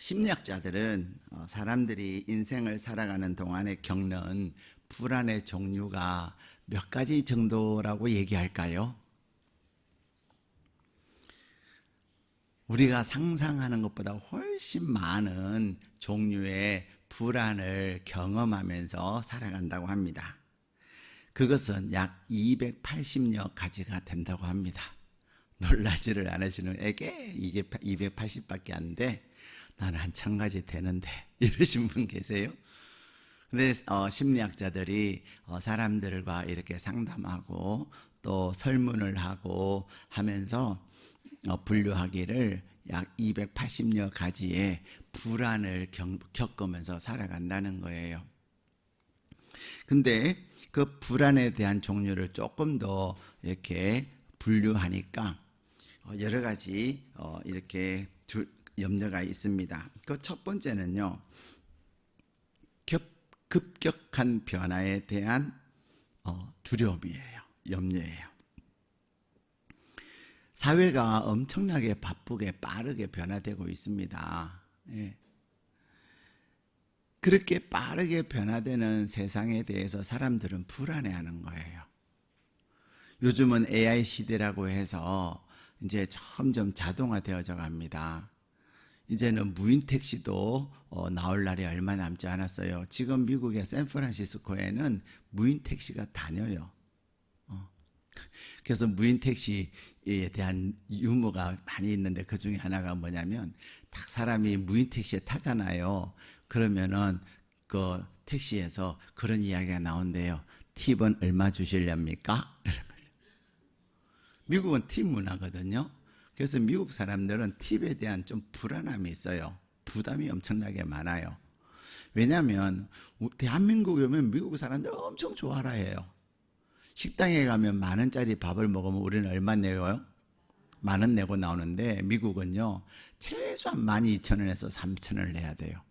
심리학자들은 사람들이 인생을 살아가는 동안에 겪는 불안의 종류가 몇 가지 정도라고 얘기할까요? 우리가 상상하는 것보다 훨씬 많은 종류의 불안을 경험하면서 살아간다고 합니다. 그것은 약 280여 가지가 된다고 합니다. 놀라지를 않으시는 에게 이게 280밖에 안 돼. 나는 한 1000가지 되는데 이러신 분 계세요? 근데 심리학자들이 사람들과 이렇게 상담하고 또 설문을 하고 하면서 분류하기를 약 280여 가지의 불안을 겪으면서 살아간다는 거예요. 근데 그 불안에 대한 종류를 조금 더 이렇게 분류하니까 여러 가지 이렇게 염려가 있습니다. 그 첫 번째는요, 급격한 변화에 대한 두려움이에요. 염려예요. 사회가 엄청나게 바쁘게 빠르게 변화되고 있습니다. 예. 그렇게 빠르게 변화되는 세상에 대해서 사람들은 불안해하는 거예요. 요즘은 AI 시대라고 해서 이제 점점 자동화되어져 갑니다. 이제는 무인 택시도 나올 날이 얼마 남지 않았어요. 지금 미국의 샌프란시스코에는 무인 택시가 다녀요. 그래서 무인 택시에 대한 유머가 많이 있는데 그 중에 하나가 뭐냐면 딱 사람이 무인 택시에 타잖아요. 그러면은 그 택시에서 그런 이야기가 나온대요. 팁은 얼마 주실랍니까? 미국은 팁 문화거든요. 그래서 미국 사람들은 팁에 대한 좀 불안함이 있어요. 부담이 엄청나게 많아요. 왜냐하면 대한민국에 오면 미국 사람들 엄청 좋아라 해요. 식당에 가면 10,000원짜리 밥을 먹으면 우리는 얼마 내요? 10,000원 내고 나오는데 미국은요 최소한 12,000원에서 3,000원을 내야 돼요.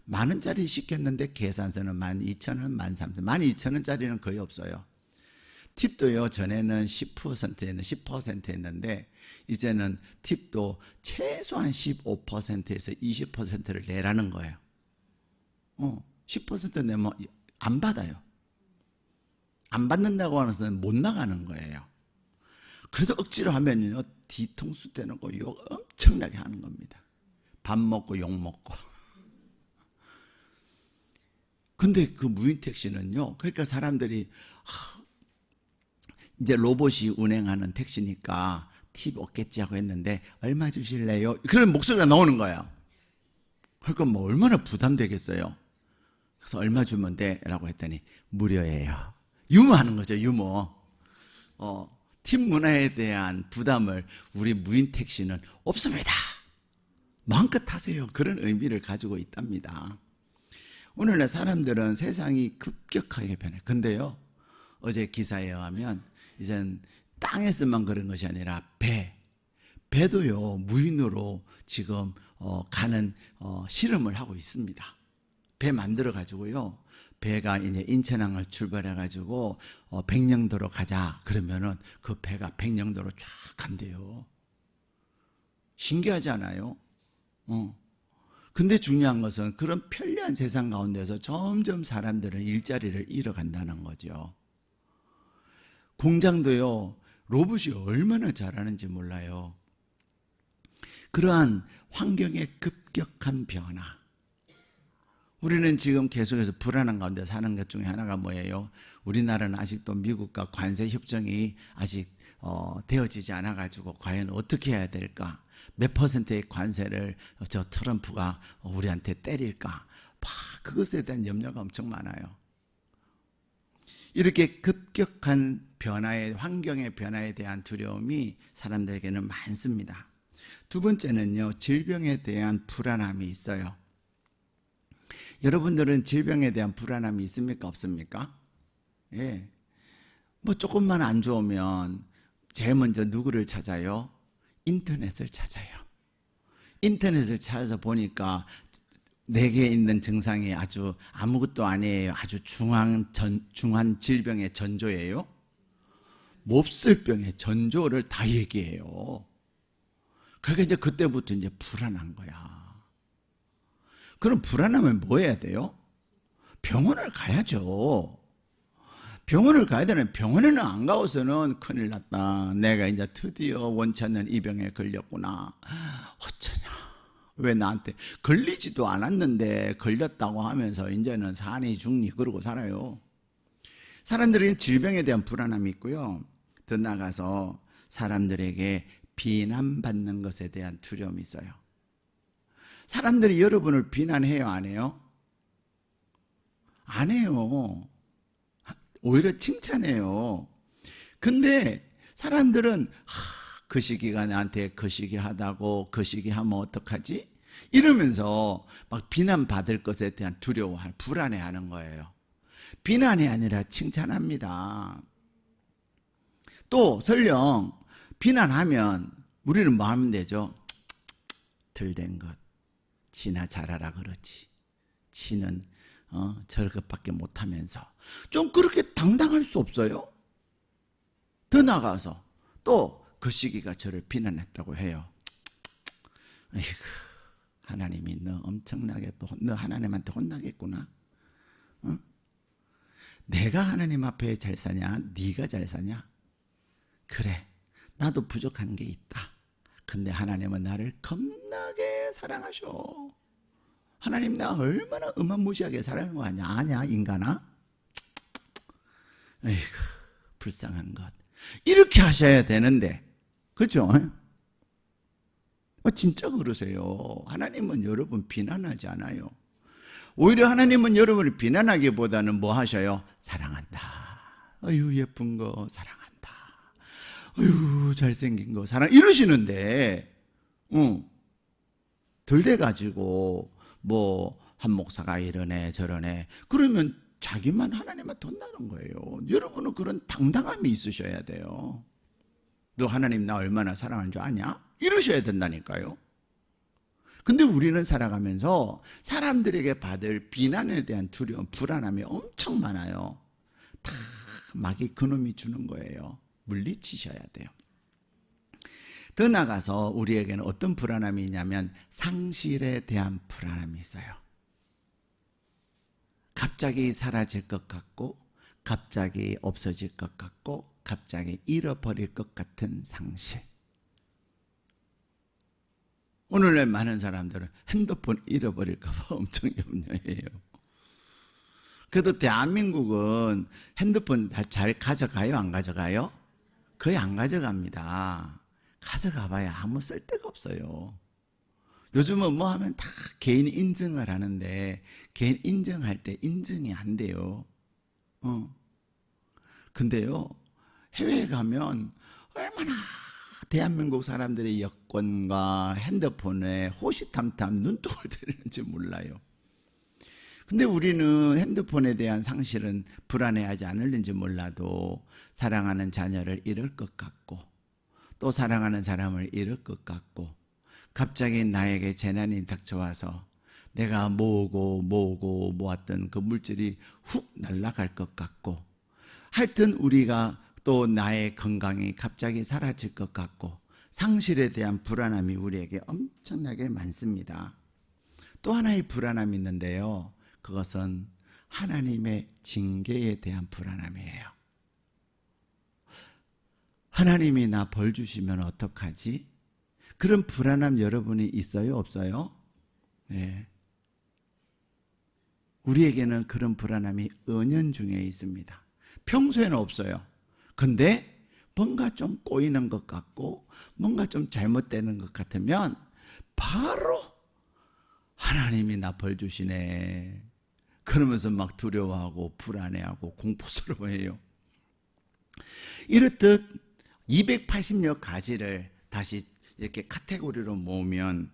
10,000원짜리 시켰는데 계산서는 12,000원, 13,000원, 12,000원짜리는 거의 없어요. 팁도요 전에는 10%였는데 이제는 팁도 최소한 15%에서 20%를 내라는 거예요. 10% 내면 안 받아요. 안 받는다고 하는 것은 못 나가는 거예요. 그래도 억지로 하면요 뒤통수 대놓고 욕 엄청나게 하는 겁니다. 밥 먹고 욕 먹고. 근데 그 무인 택시는요, 그러니까 사람들이 이제 로봇이 운행하는 택시니까 팁 없겠지 하고 했는데 얼마 주실래요? 그런 목소리가 나오는 거예요. 그러니까 뭐 얼마나 부담되겠어요. 그래서 얼마 주면 돼? 라고 했더니 무료예요. 유머하는 거죠, 유머. 팁 문화에 대한 부담을 우리 무인 택시는 없습니다. 마음껏 타세요. 그런 의미를 가지고 있답니다. 오늘날 사람들은 세상이 급격하게 변해. 근데요, 어제 기사에 의하면 이젠 땅에서만 그런 것이 아니라 배도요 무인으로 지금 가는 실험을 하고 있습니다. 배 만들어 가지고요, 배가 이제 인천항을 출발해 가지고 백령도로 가자 그러면은 그 배가 백령도로 쫙 간대요. 신기하지 않아요? 근데 중요한 것은 그런 편리한 세상 가운데서 점점 사람들은 일자리를 잃어간다는 거죠. 공장도요 로봇이 얼마나 잘하는지 몰라요. 그러한 환경의 급격한 변화, 우리는 지금 계속해서 불안한 가운데 사는 것 중에 하나가 뭐예요? 우리나라는 아직도 미국과 관세 협정이 아직 되어지지 않아 가지고 과연 어떻게 해야 될까? 몇 %의 관세를 저 트럼프가 우리한테 때릴까? 그것에 대한 염려가 엄청 많아요. 이렇게 급격한 변화의 환경의 변화에 대한 두려움이 사람들에게는 많습니다. 두 번째는요, 질병에 대한 불안함이 있어요. 여러분들은 질병에 대한 불안함이 있습니까? 없습니까? 예. 뭐 조금만 안 좋으면 제일 먼저 누구를 찾아요? 인터넷을 찾아요. 인터넷을 찾아서 보니까 내게 있는 증상이 아주 아무것도 아니에요. 아주 중한 질병의 전조예요. 몹쓸병의 전조를 다 얘기해요. 그러니까 이제 그때부터 이제 불안한 거야. 그럼 불안하면 뭐 해야 돼요? 병원을 가야죠. 병원을 가야 되는, 병원에는 안 가고서는 큰일 났다. 내가 이제 드디어 원치 않는 이 병에 걸렸구나. 어쩌냐. 왜 나한테 걸리지도 않았는데 걸렸다고 하면서 이제는 사니 죽니 그러고 살아요. 사람들이 질병에 대한 불안함이 있고요. 더 나아가서 사람들에게 비난받는 것에 대한 두려움이 있어요. 사람들이 여러분을 비난해요, 안 해요? 안 해요. 오히려 칭찬해요. 근데 사람들은 그 시기가 나한테 그 시기 하다고, 그 시기 하면 어떡하지? 이러면서 막 비난받을 것에 대한 두려워하는, 불안해하는 거예요. 비난이 아니라 칭찬합니다. 또 설령 비난하면 우리는 뭐 하면 되죠? 들된 것, 지나 잘하라 그러지. 지는 저것밖에 못하면서 좀 그렇게 당당할 수 없어요? 더 나아가서 또 그 시기가 저를 비난했다고 해요. 에이구, 하나님이 너 엄청나게 또 너 하나님한테 혼나겠구나. 내가 하나님 앞에 잘 사냐? 네가 잘 사냐? 그래, 나도 부족한 게 있다. 근데 하나님은 나를 겁나게 사랑하셔. 하나님 나 얼마나 어마무시하게 사랑한 거 아니야? 아냐 인간아? 에이구, 불쌍한 것. 이렇게 하셔야 되는데, 그렇죠? 진짜 그러세요. 하나님은 여러분 비난하지 않아요. 오히려 하나님은 여러분을 비난하기보다는 뭐 하셔요? 사랑한다. 아유 예쁜 거 사랑한다. 아유 잘생긴 거 사랑, 이러시는데 덜 돼가지고 뭐 한 목사가 이러네 저러네 그러면 자기만 하나님한테 혼나는 거예요. 여러분은 그런 당당함이 있으셔야 돼요. 너 하나님 나 얼마나 사랑하는 줄 아냐? 이러셔야 된다니까요. 근데 우리는 살아가면서 사람들에게 받을 비난에 대한 두려움, 불안함이 엄청 많아요. 다 마귀 그놈이 주는 거예요. 물리치셔야 돼요. 더 나아가서 우리에게는 어떤 불안함이 있냐면 상실에 대한 불안함이 있어요. 갑자기 사라질 것 같고, 갑자기 없어질 것 같고, 갑자기 잃어버릴 것 같은 상실. 오늘날 많은 사람들은 핸드폰 잃어버릴까 봐 엄청 염려해요. 그래도 대한민국은 핸드폰 잘 가져가요? 안 가져가요? 거의 안 가져갑니다. 가져가봐야 아무 쓸데가 없어요. 요즘은 뭐 하면 다 개인 인증을 하는데 개인 인증할 때 인증이 안 돼요. 근데요, 해외에 가면 얼마나 대한민국 사람들의 여권과 핸드폰에 호시탐탐 눈독을 들이는지 몰라요. 근데 우리는 핸드폰에 대한 상실은 불안해하지 않을는지 몰라도 사랑하는 자녀를 잃을 것 같고 또 사랑하는 사람을 잃을 것 같고 갑자기 나에게 재난이 닥쳐와서 내가 모으고 모았던 그 물질이 훅 날아갈 것 같고 하여튼 우리가 또 나의 건강이 갑자기 사라질 것 같고 상실에 대한 불안함이 우리에게 엄청나게 많습니다. 또 하나의 불안함이 있는데요. 그것은 하나님의 징계에 대한 불안함이에요. 하나님이 나 벌 주시면 어떡하지? 그런 불안함 여러분이 있어요? 없어요? 네. 우리에게는 그런 불안함이 은연중에 있습니다. 평소에는 없어요. 근데 뭔가 좀 꼬이는 것 같고 뭔가 좀 잘못되는 것 같으면 바로 하나님이 나 벌 주시네. 그러면서 막 두려워하고 불안해하고 공포스러워해요. 이렇듯 280여 가지를 다시 이렇게 카테고리로 모으면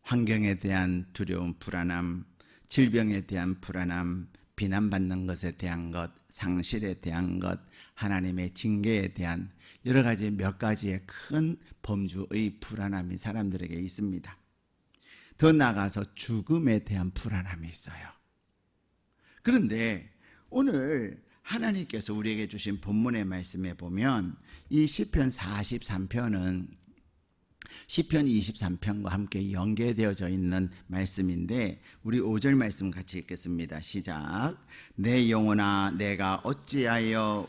환경에 대한 두려움, 불안함, 질병에 대한 불안함, 비난받는 것에 대한 것, 상실에 대한 것, 하나님의 징계에 대한 여러 가지 몇 가지의 큰 범주의 불안함이 사람들에게 있습니다. 더 나아가서 죽음에 대한 불안함이 있어요. 그런데 오늘 하나님께서 우리에게 주신 본문의 말씀에 보면 이 시편 43편은 시편 23편과 함께 연계되어져 있는 말씀인데 우리 5절 말씀 같이 읽겠습니다. 시작. 내 영혼아 내가 어찌하여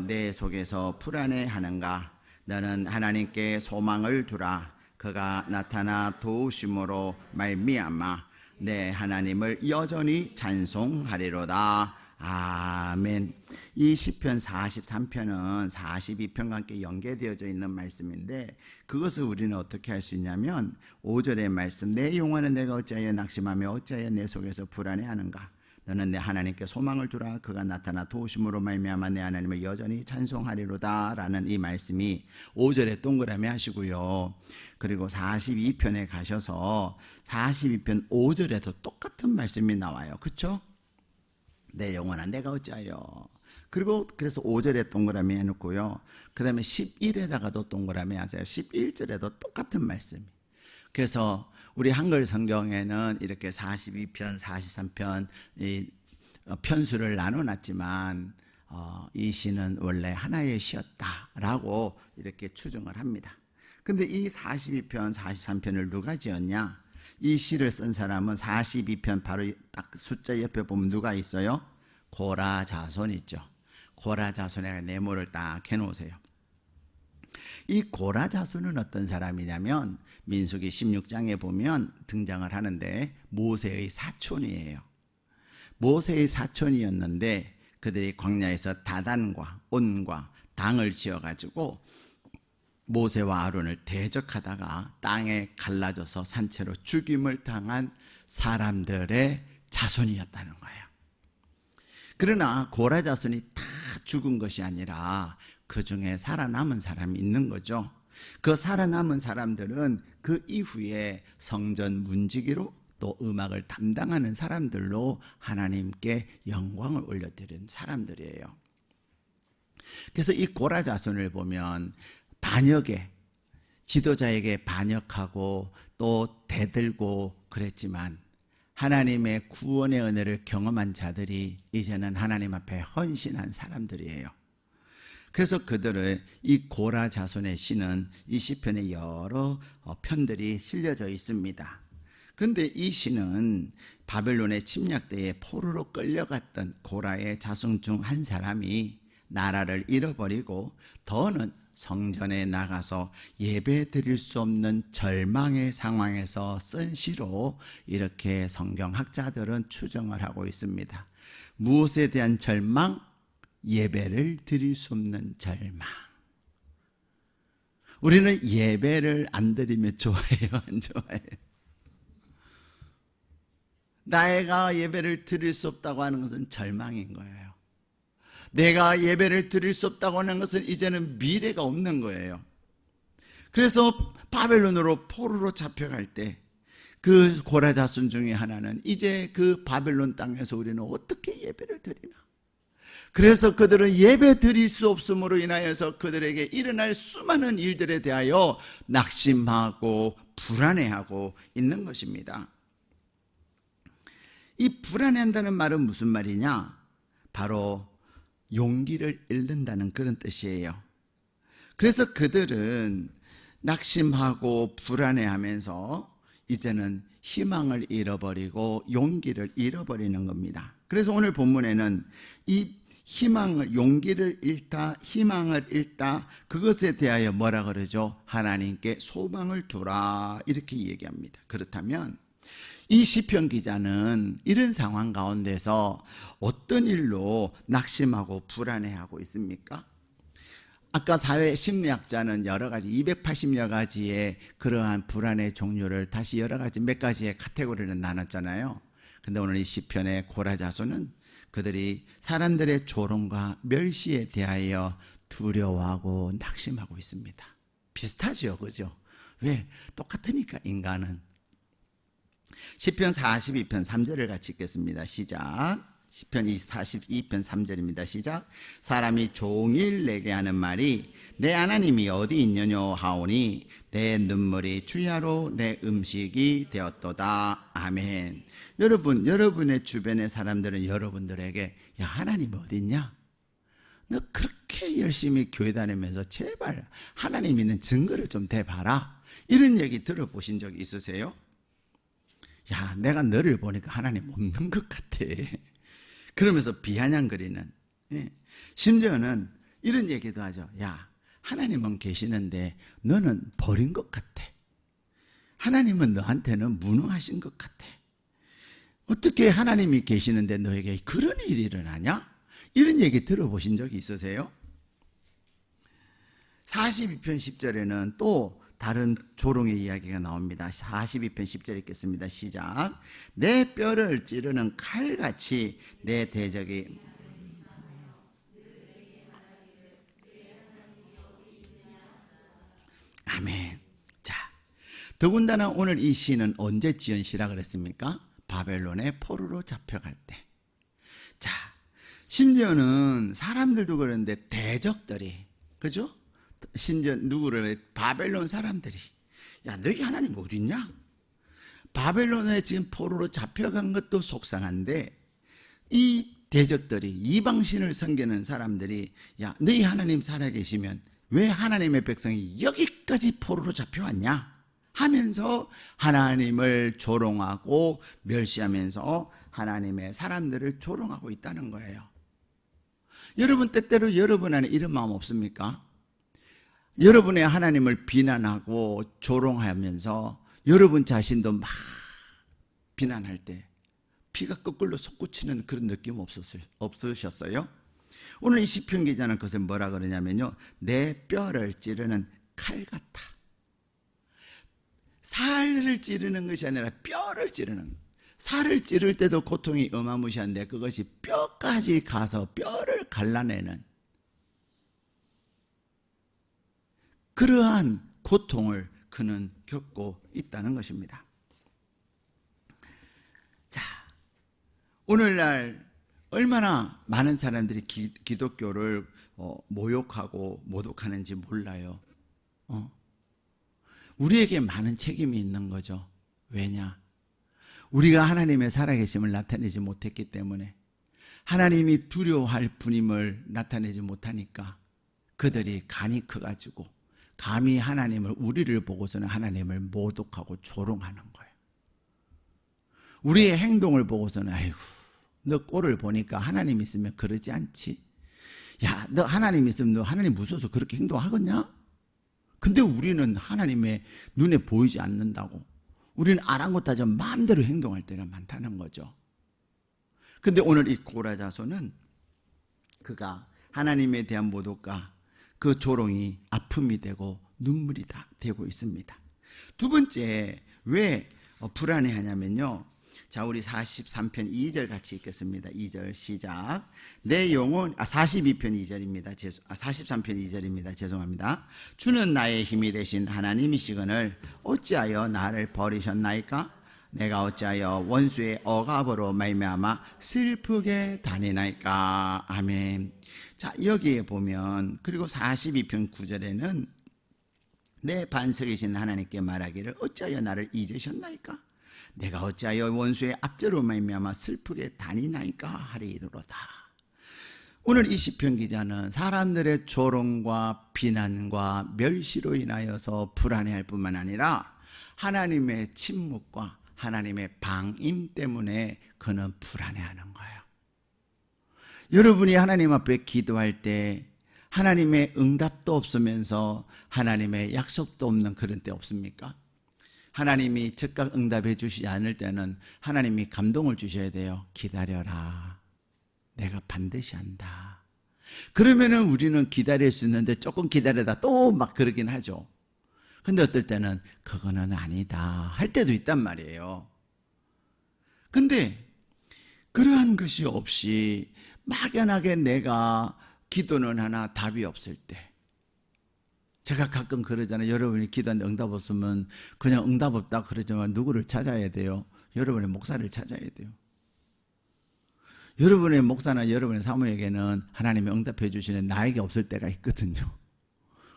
내 속에서 불안해하는가. 너는 하나님께 소망을 두라. 그가 나타나 도우심으로 말미암아 내 하나님을 여전히 찬송하리로다. 아멘. 이 시편 43편은 42편과 함께 연계되어져 있는 말씀인데 그것을 우리는 어떻게 할 수 있냐면 5절의 말씀 내 영혼은 내가 어찌하여 낙심하며 어찌하여 내 속에서 불안해하는가. 너는 내 하나님께 소망을 두라. 그가 나타나 도우심으로 말미암아 내 하나님을 여전히 찬송하리로다 라는 이 말씀이 5절에 동그라미 하시고요. 그리고 42편에 가셔서 42편 5절에도 똑같은 말씀이 나와요. 그렇죠? 내 영혼아 내가 어찌하여. 그리고 그래서 5절에 동그라미 해놓고요. 그 다음에 11에다가도 동그라미 하세요. 11절에도 똑같은 말씀이. 그래서 우리 한글 성경에는 이렇게 42편, 43편 이 편수를 나눠놨지만 이 시는 원래 하나의 시였다라고 이렇게 추정을 합니다. 근데 이 42편, 43편을 누가 지었냐? 이 시를 쓴 사람은 42편 바로 딱 숫자 옆에 보면 누가 있어요? 고라 자손 있죠. 고라 자손의 네모를 딱 해놓으세요. 이 고라 자손은 어떤 사람이냐면 민수기 16장에 보면 등장을 하는데 모세의 사촌이에요. 모세의 사촌이었는데 그들이 광야에서 다단과 온과 당을 지어가지고 모세와 아론을 대적하다가 땅에 갈라져서 산채로 죽임을 당한 사람들의 자손이었다는 거예요. 그러나 고라 자손이 다 죽은 것이 아니라 그 중에 살아남은 사람이 있는 거죠. 그 살아남은 사람들은 그 이후에 성전 문지기로 또 음악을 담당하는 사람들로 하나님께 영광을 올려드린 사람들이에요. 그래서 이 고라 자손을 보면 반역에 지도자에게 반역하고 또 대들고 그랬지만 하나님의 구원의 은혜를 경험한 자들이 이제는 하나님 앞에 헌신한 사람들이에요. 그래서 그들의 이 고라 자손의 시는 이 시편에 여러 편들이 실려져 있습니다. 그런데 이 시는 바벨론의 침략 때에 포로로 끌려갔던 고라의 자손 중 한 사람이 나라를 잃어버리고 더는 성전에 나가서 예배 드릴 수 없는 절망의 상황에서 쓴 시로 이렇게 성경학자들은 추정을 하고 있습니다. 무엇에 대한 절망? 예배를 드릴 수 없는 절망. 우리는 예배를 안 드리면 좋아해요, 안 좋아해요? 내가 예배를 드릴 수 없다고 하는 것은 절망인 거예요. 내가 예배를 드릴 수 없다고 하는 것은 이제는 미래가 없는 거예요. 그래서 바벨론으로 포로로 잡혀갈 때 그 고라 자손 중에 하나는 이제 그 바벨론 땅에서 우리는 어떻게 예배를 드리나? 그래서 그들은 예배 드릴 수 없음으로 인하여서 그들에게 일어날 수많은 일들에 대하여 낙심하고 불안해하고 있는 것입니다. 이 불안해한다는 말은 무슨 말이냐? 바로 용기를 잃는다는 그런 뜻이에요. 그래서 그들은 낙심하고 불안해하면서 이제는 희망을 잃어버리고 용기를 잃어버리는 겁니다. 그래서 오늘 본문에는 이 용기를 잃다, 희망을 잃다, 그것에 대하여 뭐라 그러죠? 하나님께 소망을 두라, 이렇게 얘기합니다. 그렇다면 이 시편 기자는 이런 상황 가운데서 어떤 일로 낙심하고 불안해하고 있습니까? 아까 사회 심리학자는 여러 가지 280여 가지의 그러한 불안의 종류를 다시 여러 가지 몇 가지의 카테고리를 나눴잖아요. 근데 오늘 이 시편의 고라 자손은 그들이 사람들의 조롱과 멸시에 대하여 두려워하고 낙심하고 있습니다. 비슷하죠, 그죠? 왜? 똑같으니까 인간은. 시편 42편 3절을 같이 읽겠습니다. 시작. 시편 42편 3절입니다. 시작. 사람이 종일 내게 하는 말이 내 하나님이 어디 있느냐 하오니 내 눈물이 주야로 내 음식이 되었도다. 아멘. 여러분, 여러분의 주변의 사람들은 여러분들에게 야, 하나님 어디 있냐? 너 그렇게 열심히 교회 다니면서 제발 하나님 있는 증거를 좀 대봐라. 이런 얘기 들어보신 적 있으세요? 야, 내가 너를 보니까 하나님 없는 것 같아. 그러면서 비아냥거리는. 심지어는 이런 얘기도 하죠. 야, 하나님은 계시는데 너는 버린 것 같아. 하나님은 너한테는 무능하신 것 같아. 어떻게 하나님이 계시는데 너에게 그런 일이 일어나냐? 이런 얘기 들어보신 적이 있으세요? 42편 10절에는 또 다른 조롱의 이야기가 나옵니다. 42편 10절 읽겠습니다. 시작. 내 뼈를 찌르는 칼같이 내 대적이 아멘. 자, 더군다나 오늘 이 시는 언제 지은 시라 그랬습니까? 바벨론의 포로로 잡혀갈 때. 자, 심지어는 사람들도 그런데 대적들이, 그죠? 심지어 누구를, 바벨론 사람들이, 야, 너희 하나님 어디 있냐? 바벨론에 지금 포로로 잡혀간 것도 속상한데, 이 대적들이, 이방신을 섬기는 사람들이, 야, 너희 하나님 살아계시면 왜 하나님의 백성이 여기까지 포로로 잡혀왔냐? 하면서 하나님을 조롱하고 멸시하면서 하나님의 사람들을 조롱하고 있다는 거예요. 여러분 때때로 여러분 안에 이런 마음 없습니까? 여러분의 하나님을 비난하고 조롱하면서 여러분 자신도 막 비난할 때 피가 거꾸로 솟구치는 그런 느낌 없으셨어요? 오늘 이 시편 기자는 그것을 뭐라 그러냐면요, 내 뼈를 찌르는 칼 같아. 살을 찌르는 것이 아니라 뼈를 찌르는, 살을 찌를 때도 고통이 어마무시한데 그것이 뼈까지 가서 뼈를 갈라내는 그러한 고통을 그는 겪고 있다는 것입니다. 자, 오늘날 얼마나 많은 사람들이 기독교를 모욕하고 모독하는지 몰라요. 우리에게 많은 책임이 있는 거죠. 왜냐? 우리가 하나님의 살아계심을 나타내지 못했기 때문에, 하나님이 두려워할 분임을 나타내지 못하니까 그들이 간이 커가지고 감히 하나님을, 우리를 보고서는 하나님을 모독하고 조롱하는 거예요. 우리의 행동을 보고서는 아이고, 너 꼴을 보니까 하나님 있으면 그러지 않지? 야, 너 하나님 있으면 너 하나님 무서워서 그렇게 행동하겠냐? 근데 우리는 하나님의 눈에 보이지 않는다고, 우리는 아랑곳하지 마음대로 행동할 때가 많다는 거죠. 근데 오늘 이 고라자손은 그가 하나님에 대한 모독과 그 조롱이 아픔이 되고 눈물이 다 되고 있습니다. 두 번째, 왜 불안해하냐면요, 자, 우리 43편 2절 같이 읽겠습니다. 2절 시작. 내 영혼, 42편 2절입니다. 43편 2절입니다. 죄송합니다. 주는 나의 힘이 되신 하나님이시거늘 어찌하여 나를 버리셨나이까? 내가 어찌하여 원수의 억압으로 말미암아 슬프게 다니나이까? 아멘. 자, 여기에 보면, 그리고 42편 9절에는 내 반석이신 하나님께 말하기를 어찌하여 나를 잊으셨나이까? 내가 어찌하여 원수의 압제로 말미암아 슬프게 다니나이까 하리이로다. 오늘 이 시편 기자는 사람들의 조롱과 비난과 멸시로 인하여서 불안해할 뿐만 아니라 하나님의 침묵과 하나님의 방임 때문에 그는 불안해하는 거예요. 여러분이 하나님 앞에 기도할 때 하나님의 응답도 없으면서 하나님의 약속도 없는 그런 때 없습니까? 하나님이 즉각 응답해 주시지 않을 때는 하나님이 감동을 주셔야 돼요. 기다려라. 내가 반드시 한다. 그러면은 우리는 기다릴 수 있는데 조금 기다리다 또 막 그러긴 하죠. 근데 어떨 때는 그거는 아니다 할 때도 있단 말이에요. 근데 그러한 것이 없이 막연하게 내가 기도는 하나 답이 없을 때, 제가 가끔 그러잖아요. 여러분이 기도하는데 응답 없으면 그냥 응답 없다 그러지만 누구를 찾아야 돼요? 여러분의 목사를 찾아야 돼요. 여러분의 목사나 여러분의 사모에게는 하나님이 응답해 주시는 나에게 없을 때가 있거든요.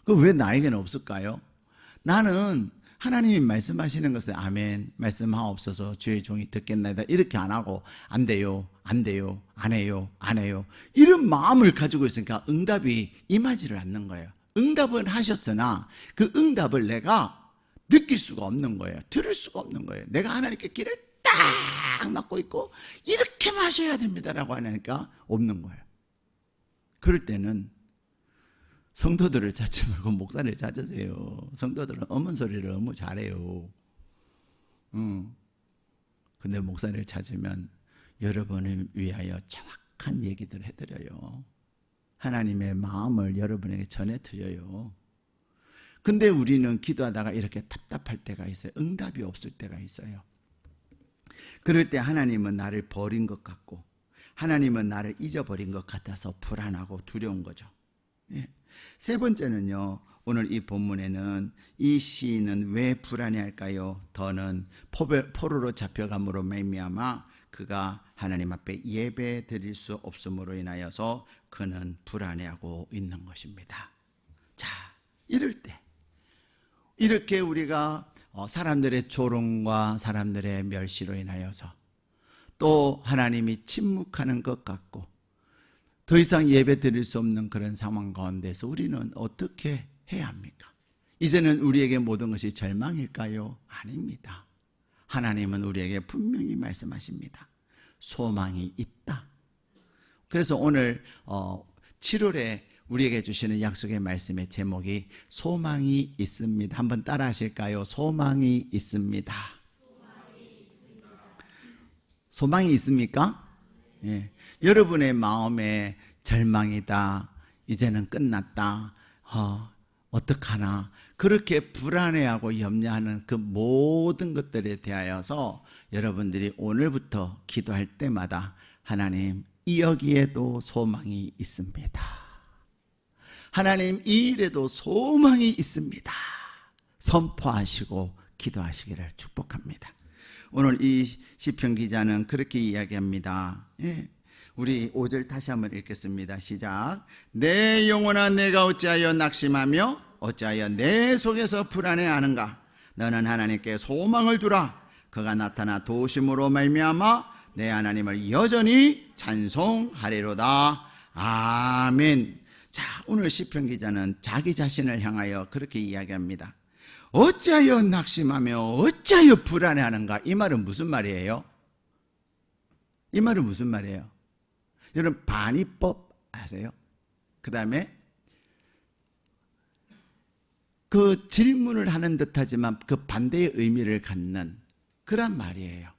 그럼 왜 나에게는 없을까요? 나는 하나님이 말씀하시는 것을 아멘 말씀하옵소서 주의 종이 듣겠나이다 이렇게 안 하고 안 돼요 안 돼요 안 해요 안 해요 이런 마음을 가지고 있으니까 응답이 임하지를 않는 거예요. 응답은 하셨으나 그 응답을 내가 느낄 수가 없는 거예요. 들을 수가 없는 거예요. 내가 하나님께 길을 딱 막고 있고 이렇게 마셔야 됩니다라고 하니까 없는 거예요. 그럴 때는 성도들을 찾지 말고 목사를 찾으세요. 성도들은 어문 소리를 너무 잘해요. 근데 목사를 찾으면 여러분을 위하여 정확한 얘기들을 해드려요. 하나님의 마음을 여러분에게 전해드려요. 근데 우리는 기도하다가 이렇게 답답할 때가 있어요. 응답이 없을 때가 있어요. 그럴 때 하나님은 나를 버린 것 같고 하나님은 나를 잊어버린 것 같아서 불안하고 두려운 거죠. 예. 세 번째는요, 오늘 이 본문에는 이 시인은 왜 불안해할까요? 더는 포로로 잡혀감으로 말미암아 그가 하나님 앞에 예배 드릴 수 없음으로 인하여서 그는 불안해하고 있는 것입니다. 자, 이럴 때 이렇게 우리가 사람들의 조롱과 사람들의 멸시로 인하여서 또 하나님이 침묵하는 것 같고 더 이상 예배 드릴 수 없는 그런 상황 가운데서 우리는 어떻게 해야 합니까? 이제는 우리에게 모든 것이 절망일까요? 아닙니다. 하나님은 우리에게 분명히 말씀하십니다. 소망이 있다. 그래서 오늘 7월에 우리에게 주시는 약속의 말씀의 제목이 소망이 있습니다. 한번 따라 하실까요? 소망이 있습니다. 소망이 있습니까? 예. 여러분의 마음에 절망이다, 이제는 끝났다, 어떡하나 그렇게 불안해하고 염려하는 그 모든 것들에 대하여서 여러분들이 오늘부터 기도할 때마다 하나님, 여기에도 소망이 있습니다. 하나님, 이 일에도 소망이 있습니다. 선포하시고 기도하시기를 축복합니다. 오늘 이 시편 기자는 그렇게 이야기합니다. 예. 우리 5절 다시 한번 읽겠습니다. 시작. 내 영혼아, 내가 어찌하여 낙심하며 어찌하여 내 속에서 불안해하는가? 너는 하나님께 소망을 두라. 그가 나타나 도우심으로 말미암아 내 하나님을 여전히 찬송하리로다. 아멘. 자, 오늘 시편 기자는 자기 자신을 향하여 그렇게 이야기합니다. 어찌하여 낙심하며 어찌하여 불안해하는가? 이 말은 무슨 말이에요? 이 말은 무슨 말이에요? 여러분, 반의법 아세요? 그 다음에 그 질문을 하는 듯하지만 그 반대의 의미를 갖는 그런 말이에요.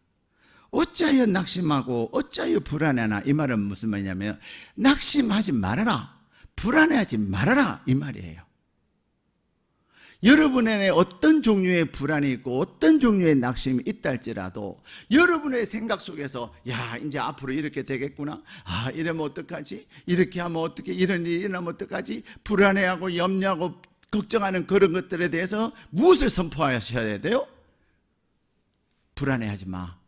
어찌하여 낙심하고 어찌하여 불안해하나? 이 말은 무슨 말이냐면 낙심하지 말아라, 불안해하지 말아라, 이 말이에요. 여러분의 어떤 종류의 불안이 있고 어떤 종류의 낙심이 있다 할지라도 여러분의 생각 속에서 야, 이제 앞으로 이렇게 되겠구나, 아, 이러면 어떡하지, 이렇게 하면 어떻게, 이런 일이 일어나면 어떡하지, 불안해하고 염려하고 걱정하는 그런 것들에 대해서 무엇을 선포하셔야 돼요? 불안해하지 마,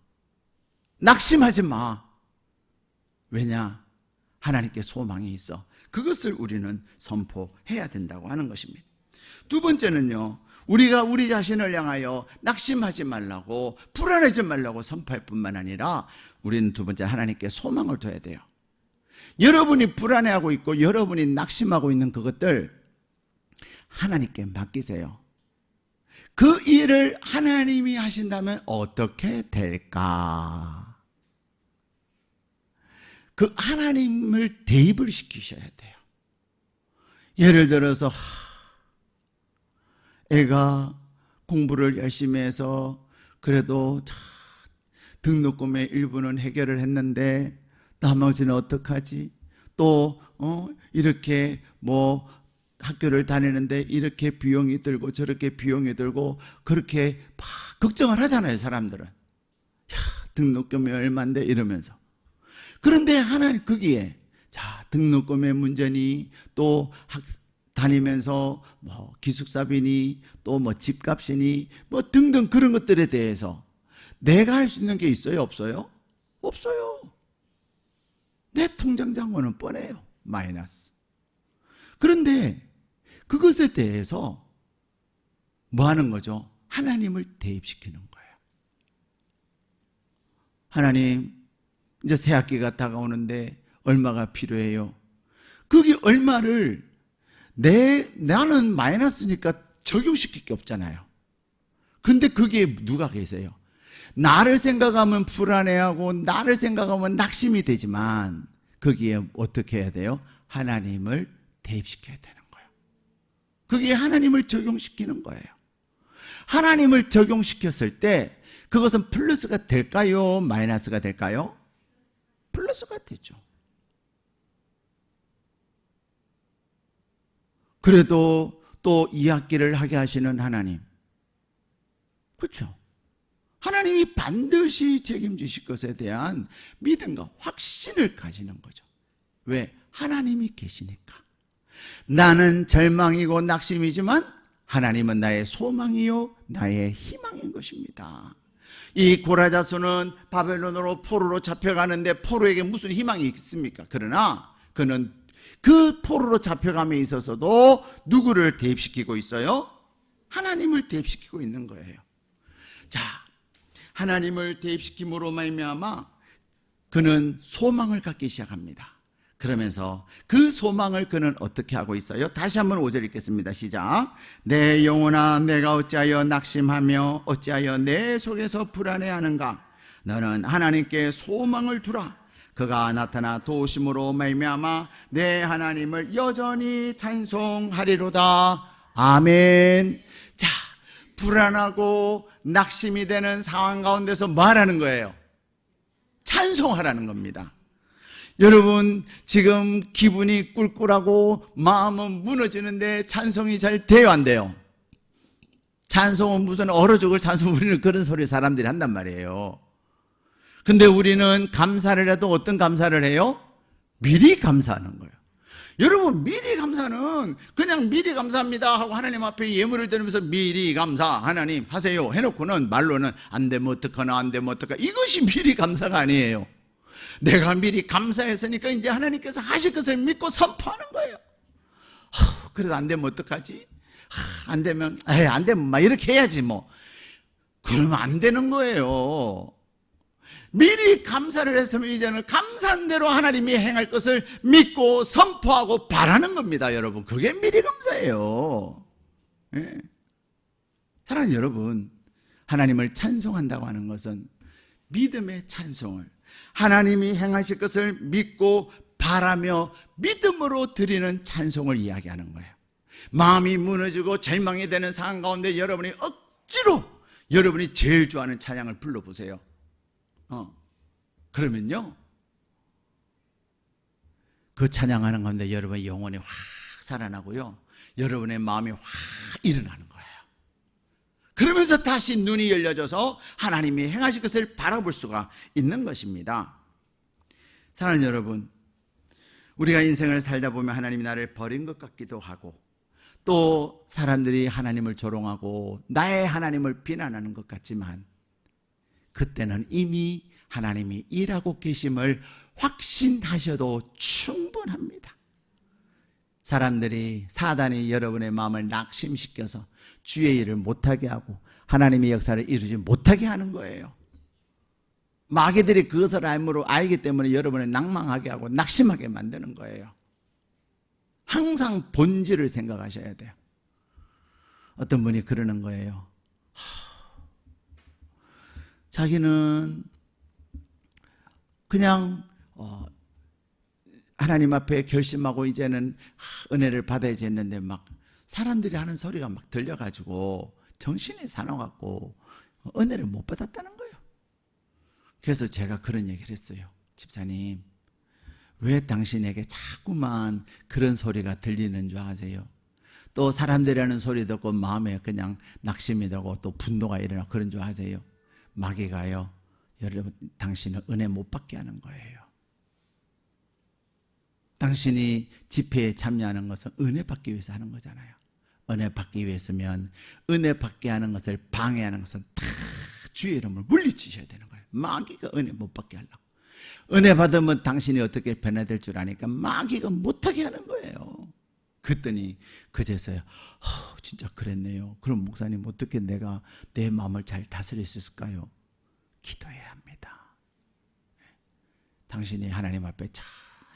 낙심하지 마. 왜냐? 하나님께 소망이 있어. 그것을 우리는 선포해야 된다고 하는 것입니다. 두 번째는요, 우리가 우리 자신을 향하여 낙심하지 말라고, 불안하지 말라고 선포할 뿐만 아니라 우리는 두 번째 하나님께 소망을 둬야 돼요. 여러분이 불안해하고 있고 여러분이 낙심하고 있는 그것들 하나님께 맡기세요. 그 일을 하나님이 하신다면 어떻게 될까? 그 하나님을 대입을 시키셔야 돼요. 예를 들어서 애가 공부를 열심히 해서 그래도 등록금의 일부는 해결을 했는데 나머지는 어떡하지? 또 이렇게 뭐 학교를 다니는데 이렇게 비용이 들고 저렇게 비용이 들고 그렇게 막 걱정을 하잖아요, 사람들은. 야, 등록금이 얼마인데 이러면서. 그런데 하나님 거기에 자, 등록금의 문제니 또 다니면서 뭐 기숙사비니 또 뭐 집값이니 뭐 등등 그런 것들에 대해서 내가 할 수 있는 게 있어요, 없어요? 없어요. 내 통장 잔고는 뻔해요, 마이너스. 그런데 그것에 대해서 뭐 하는 거죠? 하나님을 대입시키는 거예요. 하나님, 이제 새학기가 다가오는데 얼마가 필요해요? 거기 얼마를 나는 마이너스니까 적용시킬 게 없잖아요. 근데 거기에 누가 계세요? 나를 생각하면 불안해하고 나를 생각하면 낙심이 되지만 거기에 어떻게 해야 돼요? 하나님을 대입시켜야 되는 거예요. 거기에 하나님을 적용시키는 거예요. 하나님을 적용시켰을 때 그것은 플러스가 될까요? 마이너스가 될까요? 플러스가 되죠. 그래도 또 2학기를 하게 하시는 하나님, 그렇죠? 하나님이 반드시 책임지실 것에 대한 믿음과 확신을 가지는 거죠. 왜? 하나님이 계시니까. 나는 절망이고 낙심이지만 하나님은 나의 소망이요 나의 희망인 것입니다. 이 고라자손은 바벨론으로 포로로 잡혀가는데 포로에게 무슨 희망이 있습니까? 그러나 그는 그 포로로 잡혀감에 있어서도 누구를 대입시키고 있어요? 하나님을 대입시키고 있는 거예요. 자, 하나님을 대입시킴으로 말미암아 그는 소망을 갖기 시작합니다. 그러면서 그 소망을 그는 어떻게 하고 있어요? 다시 한번 5절 읽겠습니다. 시작. 내 영혼아, 내가 어찌하여 낙심하며 어찌하여 내 속에서 불안해하는가? 너는 하나님께 소망을 두라. 그가 나타나 도우심으로 말미암아 내 하나님을 여전히 찬송하리로다. 아멘. 자, 불안하고 낙심이 되는 상황 가운데서 말하는 거예요. 찬송하라는 겁니다. 여러분, 지금 기분이 꿀꿀하고 마음은 무너지는데 찬송이 잘 돼요, 안 돼요? 찬송은 무슨 얼어 죽을 찬송, 우리는 그런 소리 사람들이 한단 말이에요. 근데 우리는 감사를 해도 어떤 감사를 해요? 미리 감사하는 거예요. 여러분, 미리 감사는 그냥 미리 감사합니다 하고 하나님 앞에 예물을 드리면서 미리 감사 하나님 하세요 해놓고는 말로는 안 되면 어떡하나 안 되면 어떡하나, 이것이 미리 감사가 아니에요. 내가 미리 감사했으니까 이제 하나님께서 하실 것을 믿고 선포하는 거예요. 그래도 안 되면 어떡하지? 안 되면 막 이렇게 해야지 뭐. 그러면 안 되는 거예요. 미리 감사를 했으면 이제는 감사한 대로 하나님이 행할 것을 믿고 선포하고 바라는 겁니다, 여러분. 그게 미리 감사예요. 예. 사랑하는 여러분, 하나님을 찬송한다고 하는 것은 믿음의 찬송을, 하나님이 행하실 것을 믿고 바라며 믿음으로 드리는 찬송을 이야기하는 거예요. 마음이 무너지고 절망이 되는 상황 가운데 여러분이 억지로 여러분이 제일 좋아하는 찬양을 불러보세요. 그러면요, 그 찬양하는 가운데 여러분의 영혼이 확 살아나고요, 여러분의 마음이 확 일어나는 거예요. 그러면서 다시 눈이 열려져서 하나님이 행하실 것을 바라볼 수가 있는 것입니다. 사랑하는 여러분, 우리가 인생을 살다 보면 하나님이 나를 버린 것 같기도 하고, 또 사람들이 하나님을 조롱하고 나의 하나님을 비난하는 것 같지만, 그때는 이미 하나님이 일하고 계심을 확신하셔도 충분합니다. 사람들이, 사단이 여러분의 마음을 낙심시켜서 주의 일을 못하게 하고 하나님의 역사를 이루지 못하게 하는 거예요. 마귀들이 그것을 알기 때문에 여러분을 낭망하게 하고 낙심하게 만드는 거예요. 항상 본질을 생각하셔야 돼요. 어떤 분이 그러는 거예요. 자기는 그냥 하나님 앞에 결심하고 이제는 은혜를 받아야지 했는데 막 사람들이 하는 소리가 막 들려가지고 정신이 사나워갖고 은혜를 못 받았다는 거예요. 그래서 제가 그런 얘기를 했어요. 집사님, 왜 당신에게 자꾸만 그런 소리가 들리는 줄 아세요? 또 사람들이 하는 소리 듣고 마음에 그냥 낙심이 되고 또 분노가 일어나고 그런 줄 아세요? 마귀가요, 여러분, 당신은 은혜 못 받게 하는 거예요. 당신이 집회에 참여하는 것은 은혜 받기 위해서 하는 거잖아요. 은혜 받기 위해서면 은혜 받게 하는 것을 방해하는 것은 다 주의 이름을 물리치셔야 되는 거예요. 마귀가 은혜 못 받게 하려고. 은혜 받으면 당신이 어떻게 변화될 줄 아니까 마귀가 못하게 하는 거예요. 그랬더니 그제서야 진짜 진짜 그랬네요. 그럼 목사님 어떻게 내가 내 마음을 잘 다스릴 수 있을까요? 기도해야 합니다. 당신이 하나님 앞에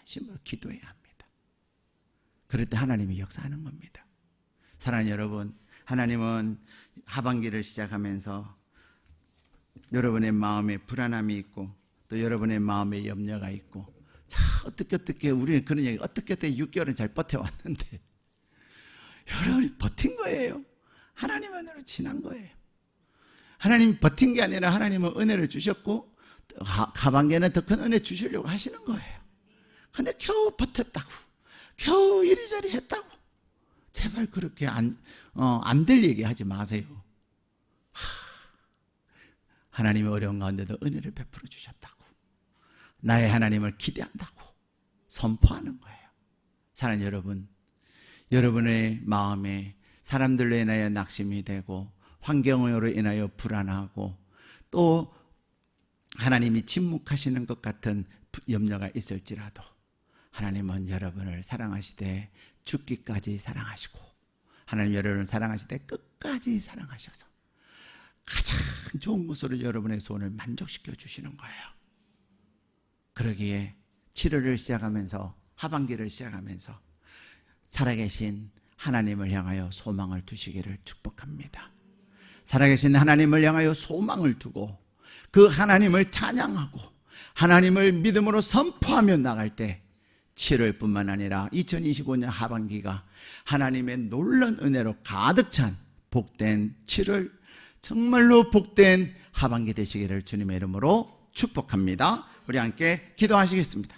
진심으로 기도해야 합니다. 그럴 때 하나님이 역사하는 겁니다. 사랑하는 여러분, 하나님은 하반기를 시작하면서 여러분의 마음에 불안함이 있고 또 여러분의 마음에 염려가 있고 어떻게 우리는 그런 얘기 어떻게 6개월은 잘 버텨왔는데 여러분이 버틴 거예요. 하나님 은혜로 지난 거예요. 하나님 버틴 게 아니라 하나님은 은혜를 주셨고 하반기에는 더 큰 은혜 주시려고 하시는 거예요. 근데 겨우 버텼다고 겨우 이리저리 했다고 제발 그렇게 안 될 얘기 하지 마세요. 하나님의 어려운 가운데도 은혜를 베풀어 주셨다고 나의 하나님을 기대한다고 선포하는 거예요. 사랑하는 여러분, 여러분의 마음에 사람들로 인하여 낙심이 되고 환경으로 인하여 불안하고 또 하나님이 침묵하시는 것 같은 염려가 있을지라도 하나님은 여러분을 사랑하시되 죽기까지 사랑하시고 하나님 여러분을 사랑하시되 끝까지 사랑하셔서 가장 좋은 것으로 여러분의 소원을 만족시켜 주시는 거예요. 그러기에 7월을 시작하면서 하반기를 시작하면서 살아계신 하나님을 향하여 소망을 두시기를 축복합니다. 살아계신 하나님을 향하여 소망을 두고 그 하나님을 찬양하고 하나님을 믿음으로 선포하며 나갈 때 7월뿐만 아니라 2025년 하반기가 하나님의 놀라운 은혜로 가득 찬 복된 7월 정말로 복된 하반기 되시기를 주님의 이름으로 축복합니다. 우리 함께 기도하시겠습니다.